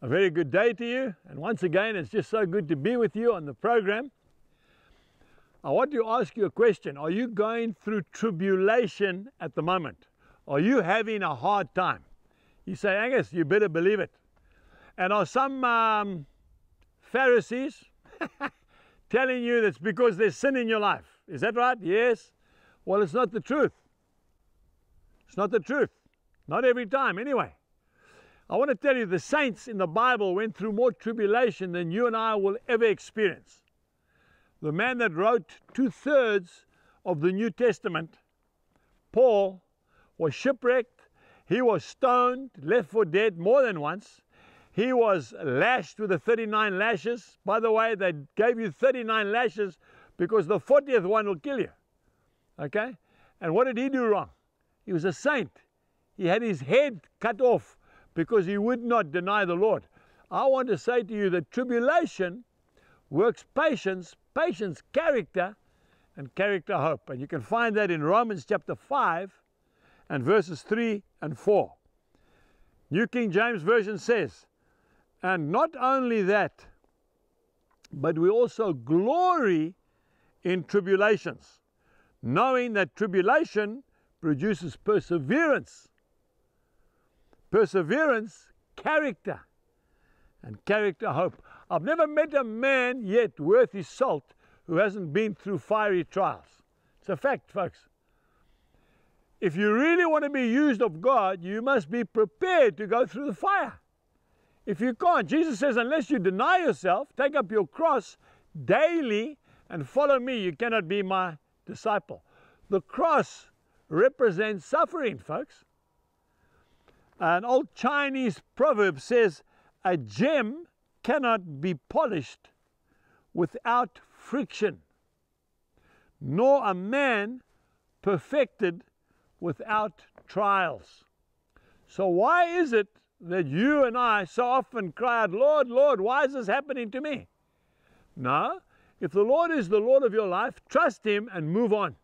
A very good day to you, and once again it's just so good to be with you on the program. I want to ask you a question. Are you going through tribulation at the moment? Are you having a hard time? You say, Angus, you better believe it. And are some Pharisees telling you that's because there's sin in your life? Is that right? Yes. Well, it's not the truth. It's not the truth. Not every time anyway. I want to tell you, the saints in the Bible went through more tribulation than you and I will ever experience. The man that wrote 2/3 of the New Testament, Paul, was shipwrecked. He was stoned, left for dead more than once. He was lashed with the 39 lashes. By the way, they gave you 39 lashes because the 40th one will kill you. Okay? And what did he do wrong? He was a saint. He had his head cut off because he would not deny the Lord. I want to say to you that tribulation works patience, patience character, and character hope. And you can find that in Romans chapter 5 and verses 3 and 4. New King James Version says, and not only that, but we also glory in tribulations, knowing that tribulation produces perseverance. Perseverance, character, and character, hope. I've never met a man yet worth his salt who hasn't been through fiery trials. It's a fact, folks. If you really want to be used of God, you must be prepared to go through the fire. If you can't, Jesus says, unless you deny yourself, take up your cross daily and follow me, you cannot be my disciple. The cross represents suffering, folks. An old Chinese proverb says, a gem cannot be polished without friction, nor a man perfected without trials. So why is it that you and I so often cry out, Lord, Lord, why is this happening to me? No, if the Lord is the Lord of your life, trust Him and move on.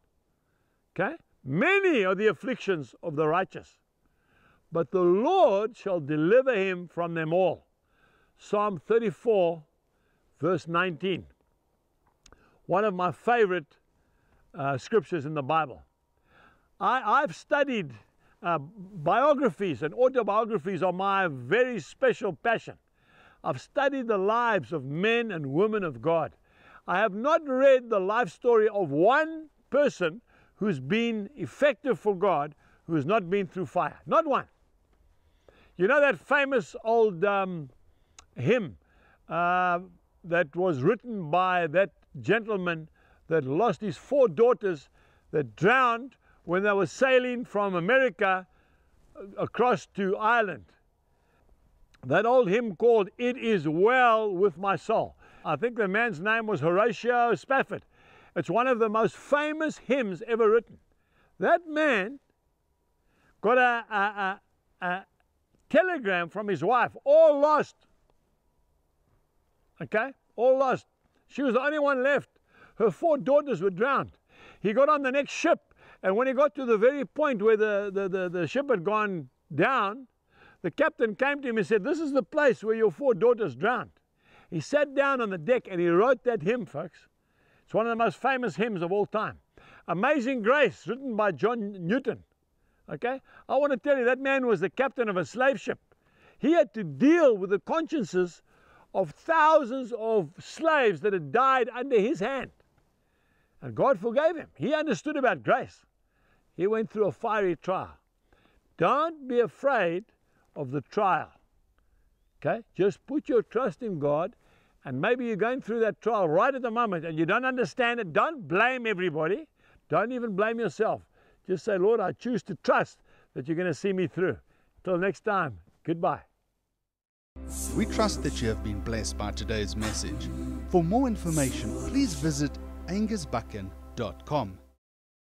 Okay? Many are the afflictions of the righteous, but the Lord shall deliver him from them all. Psalm 34, verse 19. One of my favorite scriptures in the Bible. I've studied biographies, and autobiographies are my very special passion. I've studied the lives of men and women of God. I have not read the life story of one person who's been effective for God who has not been through fire. Not one. You know that famous old hymn that was written by that gentleman that lost his 4 daughters, that drowned when they were sailing from America across to Ireland. That old hymn called It Is Well With My Soul. I think the man's name was Horatio Spafford. It's one of the most famous hymns ever written. That man got a telegram from his wife, all lost. Okay? All lost. She was the only one left. Her 4 daughters were drowned. He got on the next ship, and when he got to the very point where the ship had gone down, the captain came to him and said, this is the place where your 4 daughters drowned. He sat down on the deck and he wrote that hymn, folks. It's one of the most famous hymns of all time. Amazing Grace, written by John Newton. Okay? I want to tell you, that man was the captain of a slave ship. He had to deal with the consciences of thousands of slaves that had died under his hand. And God forgave him. He understood about grace. He went through a fiery trial. Don't be afraid of the trial. Okay? Just put your trust in God, and maybe you're going through that trial right at the moment and you don't understand it. Don't blame everybody. Don't even blame yourself. Just say, Lord, I choose to trust that you're going to see me through. Till next time, goodbye. We trust that you have been blessed by today's message. For more information, please visit angusbuchan.com.